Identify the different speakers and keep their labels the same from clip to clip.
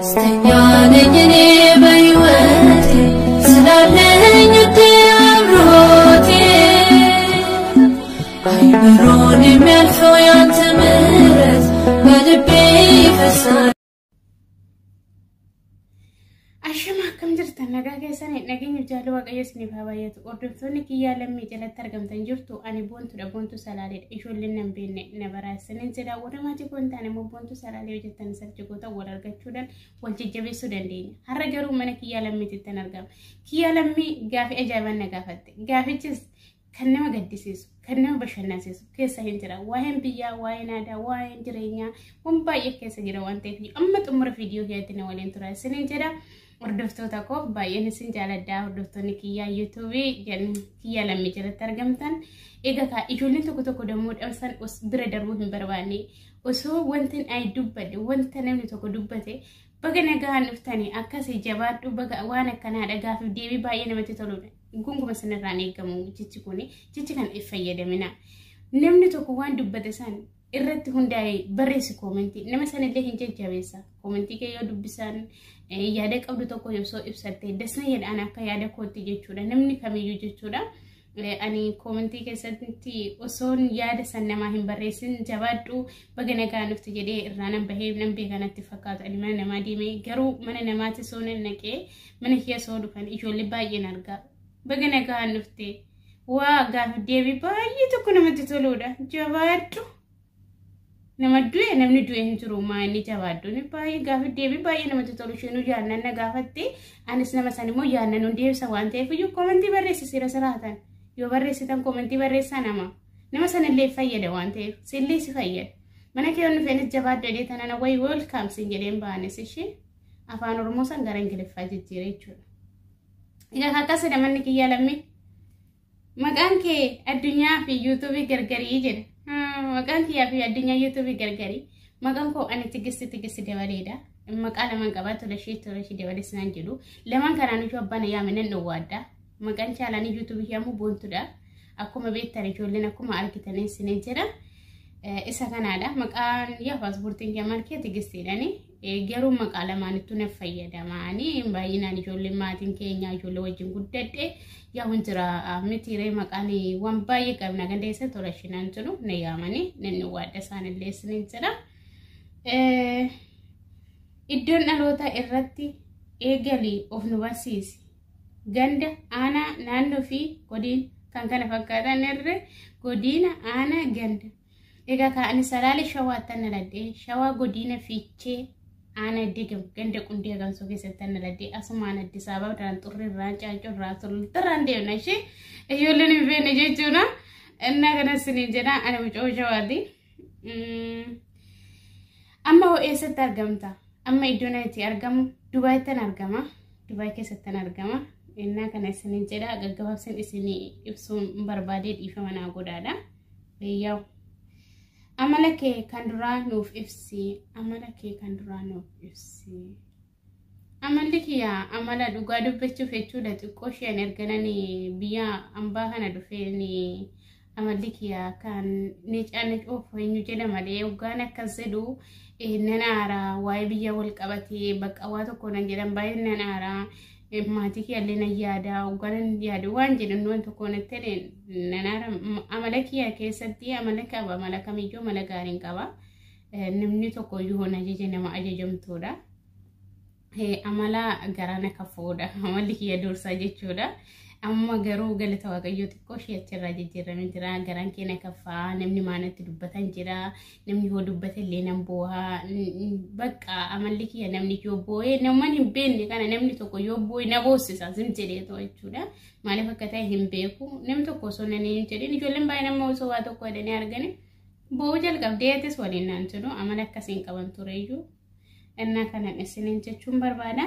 Speaker 1: استنياني بيوتي سلالين يتعبروتي عيبروني من الحياة تمرت قلبي فساد
Speaker 2: أشمع كم جرت النجاة كيساني نجيني بجالو وقيسني بهوايات وردفتوني كيا لمي جلت ترجم تنجرتو أنا بونتو سلالي إيشول لنا بين نبراس سنين سدا ورما تكون تاني مو بونتو سلالي وجدتني سرجكوتا وررجت شودن والجيجبي سودن دين هرجرو من كيا لمي تتنرجم كيا لمي جافي أجابنا نجافت جافي تيس كنما قديسيس كنما بشناسيس كيسا هنجرا وين بيا وين هذا وين جرينيا ومبايك كيسا جرا وانتي أما تمر فيديو هياتنا ولين ترى سنين جرا وردفتوتا كوف باين سنجالة دا وردفتوني كيا يوتيوبي جن كيا لمي جرا ترجمتن إذا كا إجولين تكو دمود أمسان أس بردروهم برواني أسو وانتن أي دبّد وانتن نمني تكو دبّتي بغنا غان نفتاني أكاسي جبات وبغا وانا كان هذا غافي ديبي باين متى تلون gungu masana rani gamu cici kan ifayya da mina namni to ko wan dubbata san irratti hundai barreesi commenti nama san illee hin jajjabeessa commenti ke yo dubbisan yaada qabdu tokko yobso ibsatte dasna yada ana akka yaada kooti jechuudha namni kamiyyu jechuudha ani commenti keessatti osoon yaada san nama hin barreessin jabaadhu bagana gaanufti jedhee irraanan bahee nan beekanatti fakkaatu ani mana nama diime garuu mana namaati soonen naqee mana kiya soo dhufan ijoollee baay'een argaa bagana gaanufti waa gaaf deebi baay'ee tokko namatti toluudha jabaadhu nama du'e namni du'e hin jiru maani jabaadhu ni baay'ee gaaf deebi baay'ee namatti tolu isheen yaannan na gaafatti anis nama san immoo yaannan hundi deebisa waan ta'eef iyyuu commenti barreessisiira siraatan yoo barreessitan commenti barreessaa nama san illee fayyada waan ta'eef sillee si fayyada mana kee onni feenis jabaadhu jedhee tanana way welcome sin jedheen baanes ishee afaan oromoo san gara ingiliffaa jijjiiree jechuudha. Ina kakasa da manni kiyya lamme maqaan kee addunyaa fi YouTube gargarii jedha maqaan kiyyaa fi addunyaa YouTube gargarii maqaan koo ani tigist dabaleedha maqaa lamaan qabaatu lashee dabalees naan jedhu lamaan kanaan ijo abbana yaaminan dhowwaadha maqaan chaalanii YouTube yaamu boontudha akkuma beektan ijoolleen akkuma argitanii sineen jedha isa kanaadha maqaan yaa paaspoortiin kiyyaa kee tigistiidhani garuu maqaa lamaanittu na fayyadamaani baay'inaan ijoolleen maatiin keenya ijoollee wajjin guddadhe yaa hunjira mitiiree maqaan waan baay'ee qabna gandeessa tolashinaan jiru na yaamanii nanni waadda isaanillee isiniin jedha iddoon dhaloota irratti eegalii of nu barsiisi ganda aanaa naannoo fi godina kan kana fakkaatan irra godina aanaa ganda egaa kaani salaale shawaattan naladhee shawaa godina fiichee ana digam ganda qundee ganso keessatti naladhee asumaan Addis Ababa dhaan xurrirraan caancorraa sultarraan deemna ishee ijoolleen hin beekne jechuudha innaa kanas siniin jedha ana mucoo shawaati amma hoo eessatti argamta amma iddoon itti argamu Dubaayittan argama Dubaay keessattan argama innaa kana siniin jedha gaggabaabsan isinii ibsuun barbaadee dhiifama naa godhaadha yaa'u amalake kandura nuuf ifsi amalake kandura nuuf ifsi amaliki ya amala dhugaa dubbachuuf jechuudha xiqqoo isheen erganani biyya ambaa kana dhufeeni amaliki ya kan ni caane of eenyu jedha malee ugaan akkas jedhu nanaara waa'ee biyya wal qabatee bakka waa tokko nan jedhan baay'ee nanaara maatii kiyallee na yaada ugaan yaadu waan jedhan waan tokko natti nanaara amalaki ya keessatti amalaka qaba malakamiyyuu mala gaariin qaba namni tokko iyyuu hona jeje nama ajajamtuudha amala garana kafuudha amalli kiyya dursa jechuudha amma garuu galata waaqayyoo xiqqoo ishee achirraa jijjiiramee jira garaan keenya kaffaa namni maanatti dubbatan jira namni yoo dubbate illee nan boohaa bakka amalli kiyya namni yoo boo'ee namni hin beekne kana namni tokko yoo boo'ee na boossisa sim jedhee too jechuudha maaliif akka ta'e hin beeku namni tokko osoo nanii hin jedhin ijoolleen baay'ee nama osoo waa tokko jedhanii argani boo'uu jalqabdeetis waliin naan jedhu amala akkasiin qaban tureeyyuu innaa kanan isiniin jechuun barbaada.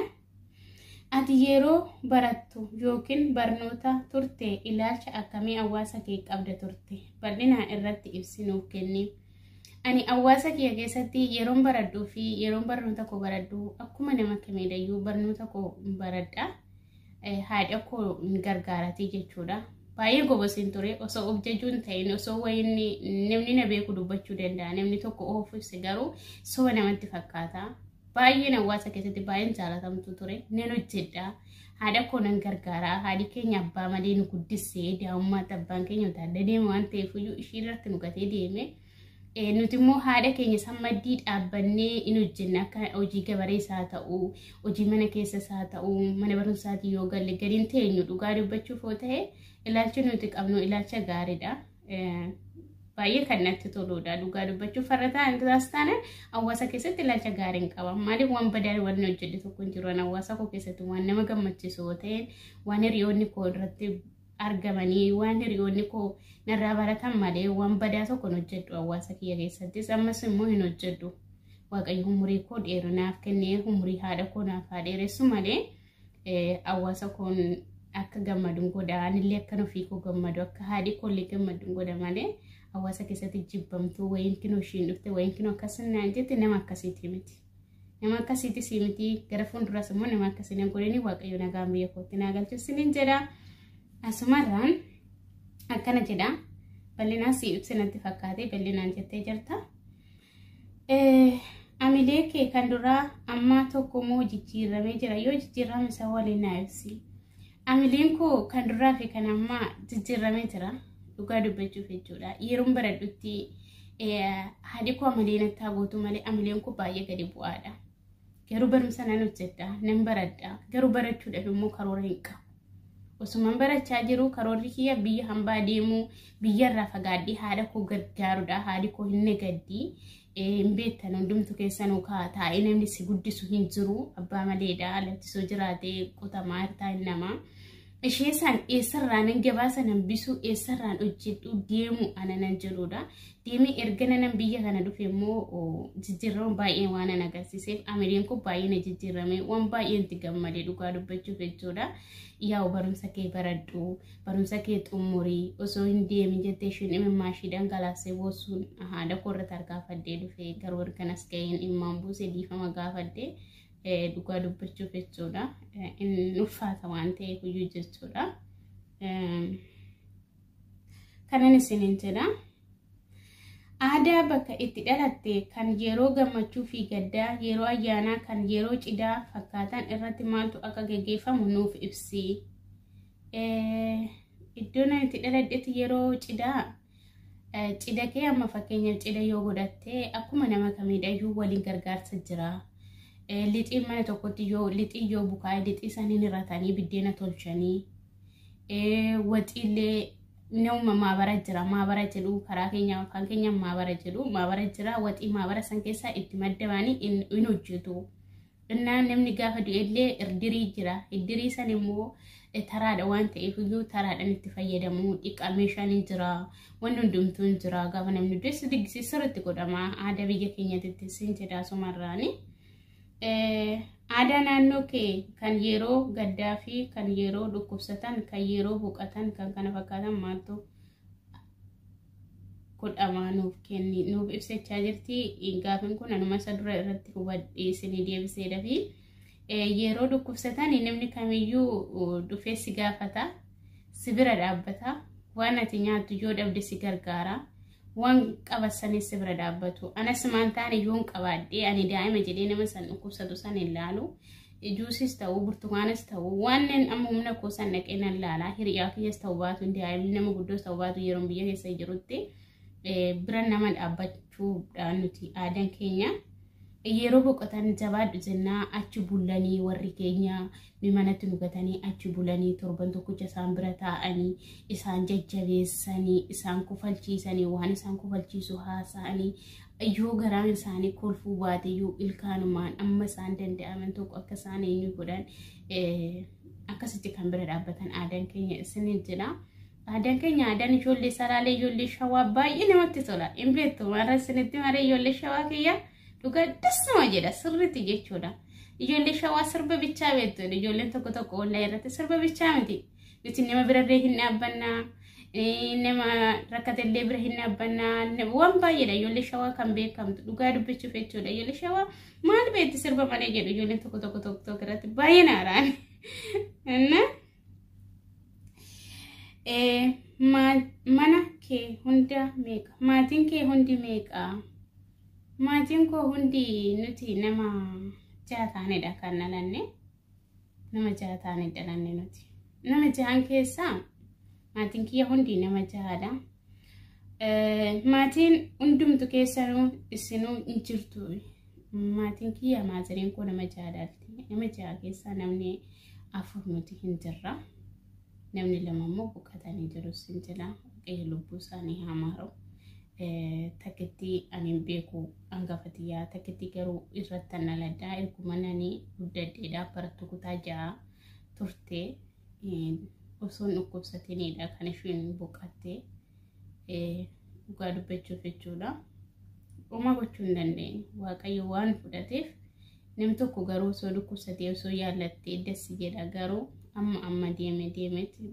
Speaker 2: Ati yeroo barattu yookiin barnoota turte ilaalcha akkamii hawaasa kee qabda turte bal'inaan irratti ibsi nuuf kenni. Ani hawaasa kee keessatti yeroon baradhuu fi yeroon barnoota koo baradhu akkuma nama kamiidayyuu barnoota koo baradha haadha koo gargaarati jechuudha. Baay'ee gobosin ture osoo of jajuun ta'in osoo wayinni namni na beeku dubbachuu danda'a namni tokko of ibse garuu soba namatti fakkaata. baay'een hawaasa keessatti baay'een jaalatamtu ture nan hojjedha haadha koo nan gargaara haadhi keenya abbaa malee nu guddisee daa'ummaa abbaan keenya utaadda deeme waan ta'eef iyyuu ishii irratti nu gatee deeme nuti immoo haadha keenya sammaddii dhaabbannee in hojjenna akka hojii gabaree isaa ta'u hojii mana keessa isaa ta'u mana barumsaatii yoo galle gadiin teenyu dhugaa dubbachuuf yoo ta'e ilaalcha nuti qabnu ilaalcha gaariidha baay'ee kan natti toludha dhugaa dubbachuuf farrataa intaas taane hawaasa keessatti ilaalcha gaariin qaba maaliif waan badaa waan hojjedhe tokko hin jiru hawaasa koo keessatti waan nama gammachiisu yoo ta'e waan hiriyoonni koo irratti argamanii waan hiriyoonni koo narraa baratan malee waan badaa tokko hin hojjedhu hawaasa kiyya keessattis ammas immoo hin hojjedhu waaqayyo umurii koo dheerinaaf kennee umurii haadha koo naaf haa dheeressu malee hawaasa koon akka gammaduun godha anillee akka ofii koo gammadu akka haadhi koollee gammaduun godha malee hawaasa keessatti jibbamtuu wayin kinoo ishiin dhufte wayin kinoo akkasummaan jette nama akkasiiti miti nama akkasiiti si miti gara fuulduras immoo nama akkasiin godhanii waaqayyo nagaan biyya kootti naa galchuuf siniin jedha asumarraan akkana jedha bal'inaan si ibsinatti fakkaatee bal'inaan jettee jirta amilee kee kan duraa amma tokko moo jijjiiramee jira yoo jijjiirame isa waliin naa ibsi amileen koo kan duraa fi kan ammaa jijjiiramee jira dhugaa dubbachuuf jechuudha yeroon baradhutti haadhi koo amaleen attaa gootu malee amileen koo baay'ee gadi bu'aadha garuu barumsa nan hojjedha nan baradha garuu barachuudhaaf immoo karoora hin qabu osuma barachaa jiru karoorri kiyya biyya hambaa deemu biyyarraa fagaadhee haadha koo gargaaruudha haadhi koo hin negaddii hin beektan hundumtu keessanuu taa'ee namni si guddisu hin jiru abbaa maleedha alatti jiraatee qotamaa hirtaa hin namaa ishee san eessarraan nan gabaasa nan bisu eessarraan hojjedhu deemu ananan jedhudha deemee erga nan biyya kana dhufe immoo jijjiirama baay'ee waan an agarsiiseef amileen koo baay'ee na jijjiirame waan baay'een itti gammadee dhugaa dubbachuuf jechuudha yaa barumsa kee baradhu barumsa kee xumurii osoo hin deemin jettee isheen imimmaashii dhangalaasee boosuun haadha koo irratti harkaafadhee dhufe garuu erganas ga'een dhimmaan buusee dhiifama gaafadhee dhugaa dubbachuuf jechuudha in ulfaata waan ta'eef iyyuu jechuudha kanan isiniin jedha aadaa bakka itti dhalatte kan yeroo gammachuu fi gaddaa yeroo ayyaanaa kan yeroo cidhaa fakkaatan irratti maaltu akka gaggeeffamu nuuf ibsi iddoon itti dhaladhetti yeroo cidhaa cidha kee amma fakkeenyaaf cidha yoo godhatte akkuma nama kamiidhayyuu waliin gargaarsa jira lixii mana tokkotti yoo lixii yoo bukaa'e lixii saniin irratanii biddeena tolchanii waxiillee nama maabara jira maabara jedhu karaa keenya afaan keenya maabara jedhu maabara jira waxii maabara san keessaa itti maddabanii in hojjetu innaan namni gaafa du'ellee irdirii jira irdirii san immoo taraadha waan ta'eef iyyuu taraadhaan itti fayyadamu dhiqaa meeshaan hin jira wanni hundumtuu hin jira gaafa namni du'es diggisiisa irratti godhama aadaa biyya keenyatti sin jedhaa sumarraani aadaa naannoo kee kan yeroo gaddaa fi kan yeroo dhukkubsatan kan yeroo boqatan kan kana fakkaatan maaltu godhama nuuf kenni nuuf ibsachaa jirti gaafin kun anuma isa dura irratti hubadhee isinii deebiseedha fi yeroo dhukkubsatan namni kamiyyuu dhufee si gaafata si bira dhaabbata waan ati nyaattu yoo dhabde si gargaara waan qabasanis si bira dhaabbatu anas maan taane yoon qabaadhee ani daa'ima jedhee nama san dhukkubsatu san ilaalu juusis ta'uu burtukaanis ta'uu waannen amma humna koo san dhaqee nan ilaalaa hiriyaa kiyyas ta'uu baatu daa'imni nama guddoos ta'uu baatu yeroo biyya keessa jirutti bira nama dhaabbachuudhaan nuti aadaan keenya yeroo boqotan jabaadhu jennaa achi bulanii warri keenya mimanatti nugatanii achi bulanii torban tokkocha isaan bira taa'anii isaan jajjabeessanii isaan kufalchiisanii waan isaan kufalchiisu haasa'anii yoo garaan isaanii kolfuu baate yoo ilkaanumaan amma isaan danda'aman tokko akka isaan eenyu godhan akkasitti kan bira dhaabbatan aadaan keenya isiniin jedha aadaan keenya aadaan ijoollee saraalee ijoollee shawaa baay'ee namatti tola hin beektu mara isinitti maree ijoollee shawaa kiyya dhugaa dasnuma jedha sirriitti jechuudha ijoollee shawaa sirba bichaa beektu ijoolleen tokko tokko ollaa irratti sirba bichaa miti nuti nama birarree hin dhaabbannaa nama rakkatellee bira hin dhaabbannaa waan baay'eedha ijoollee shawaa kan beekamtu dhugaa dubbachuuf jechuudha ijoollee shawaa maal beekti sirba malee jedhu ijoolleen tokko tokko irratti baay'ee naaraan mana kee hunda meeqa maatiin kee hundi meeqa maatiin koo hundi nuti nama jaataanidha kan nalanne nama jaataani dhalanne nuti nama jaan keessa maatiin kiyya hundi nama jaadha maatiin hundumtu keessanuu isinuu injirtu maatiin kiyya maazariin ko nama jaadalti nama jaa keessa namni afur nuti hin jirra namni lama immoo buqqatanii jiru sin jira lubbuu isaanii hamaaro takkatti ani beeku angafatiyaa takkatti garuu irratti naladdaa ergumananii guddadheedha barattu kutaa jaa turte osoon dhukkubsatiniidha kan ishiin buqqatte dhugaa dubbachuuf jechuudha uma gochuu hin dandeenye waaqayyo waan fudhateef namni tokko garuu osoo dhukkubsatee osoo yaallattee dassi jedha garuu amma deemeeti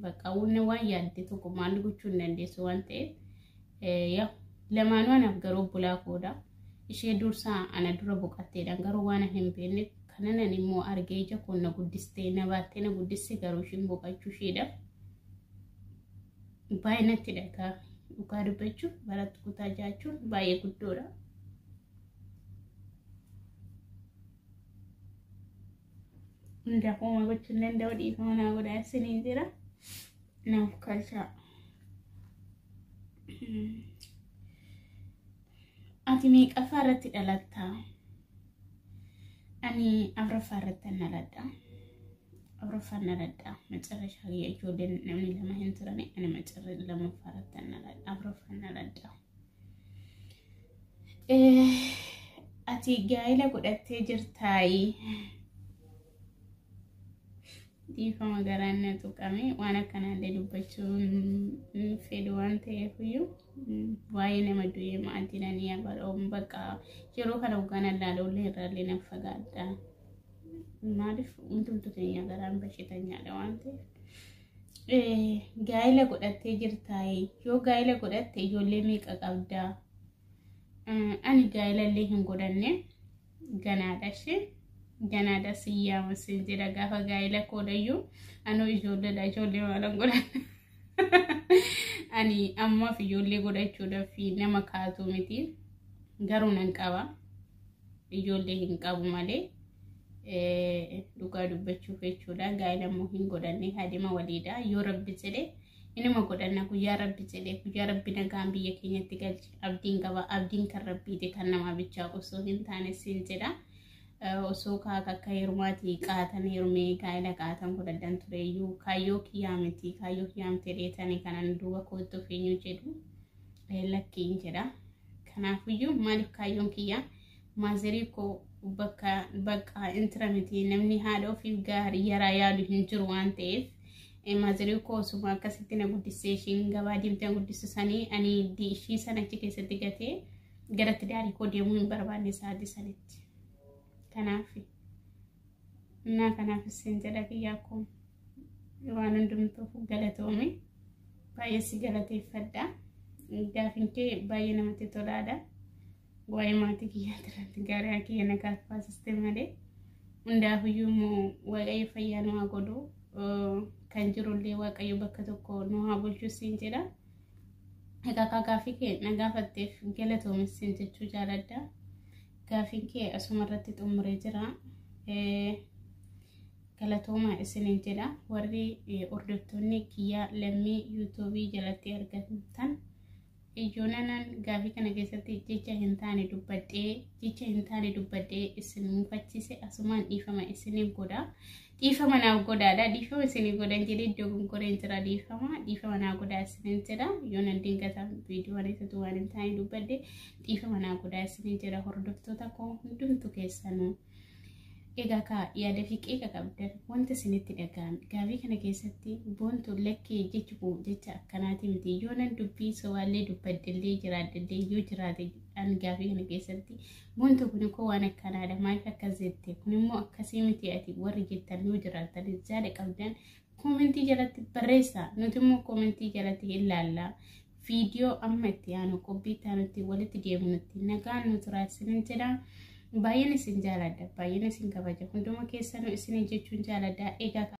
Speaker 2: bakka waan yaadde tokko maal gochuu hin dandeessu waan ta'eef yaa lamaanuu anaaf garuu bulaa kooda ishee dursaa ana dura buqqatteedhaan garuu waan hin beekne kanan immoo argee ija konna guddistee na baattee na guddiste garuu ishiin boqachuu isheedhaaf baay'ee natti dhagaa dhugaa dubbachuuf barattu kutaa jaachuun baay'ee guddoodha. Ndaakuma gochuu hin danda'u dhiifama naa godhaa isiniin jira naaf kalchaa. Ati meeqaffaa irratti dhalattaa? Ani afuraffaa irratti dhaladha. Afuraffaa dhaladha. Macarrashaa guyyaa ijoolleen namni lama hin turani ani macarra lamaffaa irratti dhaladha. Afuraffaa dhaladha. Ati gaa'ela godhattee jirtaayi? Dhiifama garaan na tuqame waan akkanaallee dubbachuun fedhu waan ta'eefiyyuu waa'ee nama du'ee maatiin ani yaabaloon bakka yeroo kana hoggaan allaalollee irraallee na fagaadha. Maaliif hundumtu keenya garaan bashitanyaadha waan ta'eef. Gaa'ela godhattee jirtaayi? Yoo gaa'ela godhatte ijoollee meeqa qabdaa? Ani gaa'elallee hin godhanne ganaadha ishee. Ganada siya masinjira gafa gaila kodayu ano ijoollee wala godhan ani amma fi ijoollee godhachuudha fi nama kaatu miti garuu nan qaba ijoollee hin qabu malee dhugaa dubbachuuf jechuudha gaila immoo hin godhanne haadima waliidha yoo rabbi jedhe inuma godhanna guyyaa rabbi jedhe guyyaa rabbi nagaan biyya keenyatti galche abdiin qaba abdiin kan rabbiiti kan nama bichaa osoo hin taane siin jedha. Osoo akka hirmaati qaatan hirmee gaa'ela qaatan godhadhan tureyyuu kaayyoo kiyyaamiti kaayyoo kiyyaamtee dheetanii kanan duuba kootu feenyu jedhu lakkiin jedha. Kanaafiyyuu maaliif kaayyoon kiyyaa maazirii koo bakka intiramiti namni haadha ofiif gaarii yaraa yaadu hin jiru waan ta'eef maazirii koo osuma akkasitti na guddisee ishiin gabaa deemtee guddisanii ani ishii sana achi keessatti gatee garatti daarii koo deemuu hin barbaanne sa'aatii sanitti. Kanaaf isin jedha kiyyaa kun waan hundumtuuf galatoome baay'ee si galateeffadha. Gaafin kee baay'ee namatti tolaadha. Waa'ee maatii kiyyaa irratti gaarii kiyya nagaa faasiste malee hundaafiyyuu immoo waaqayyo fayyaa nu haa godhu kan jirullee waaqayyo bakka tokko nu haa bulchu siin jedha. Egaa gaafii kee na gaafatteef galatoome isin jechuu jaaladha. Gaafin kee asuma irratti xumuree jira. Galatooma isiniin jedha. Warri hordoftoonni kiyyaa lammii yuutuubii jalatti argamtan ijoolleen gaafii kana keessatti jecha hin taane dubbadhee isin mufachiise asumaan dhiifama isiniif godha. Dhiifama naaf godhaadha. Dhiifama isiniif godhan jedhee iddoo gurgureen jira dhiifama naaf godhaa isiniin jedha. Yoo nan dingataan viidiyoo adeemsatu waan hin taane dubbadde dhiifama naaf godhaa isiniin jedha. Hordoftoota koo hundumtu keessanuu egaa yaada fi qeeqa qabdan wanta isinitti dhaga'an gaafii kana keessatti boontu lakkee jecha akkanaati miti yoo nan dubbii sawaallee dubbaddellee jiraaddellee yoo jiraate an gaafii kana keessatti boontu kun koo waan akkanaadha maaliif akkas jette kun immoo akkasii miti ati warri jettan yoo jiraatan jaada qabdan koomentii jalatti barreessaa nuti immoo koomentii jalatti ilaalla viidiyoo amma itti aanu qophii taanutti walitti deemunutti nagaan nu turaasinin jedha. Baay'een isin jaaladha baay'een isin kabaja hunduma keessanuu isin jechuun jaaladha egaa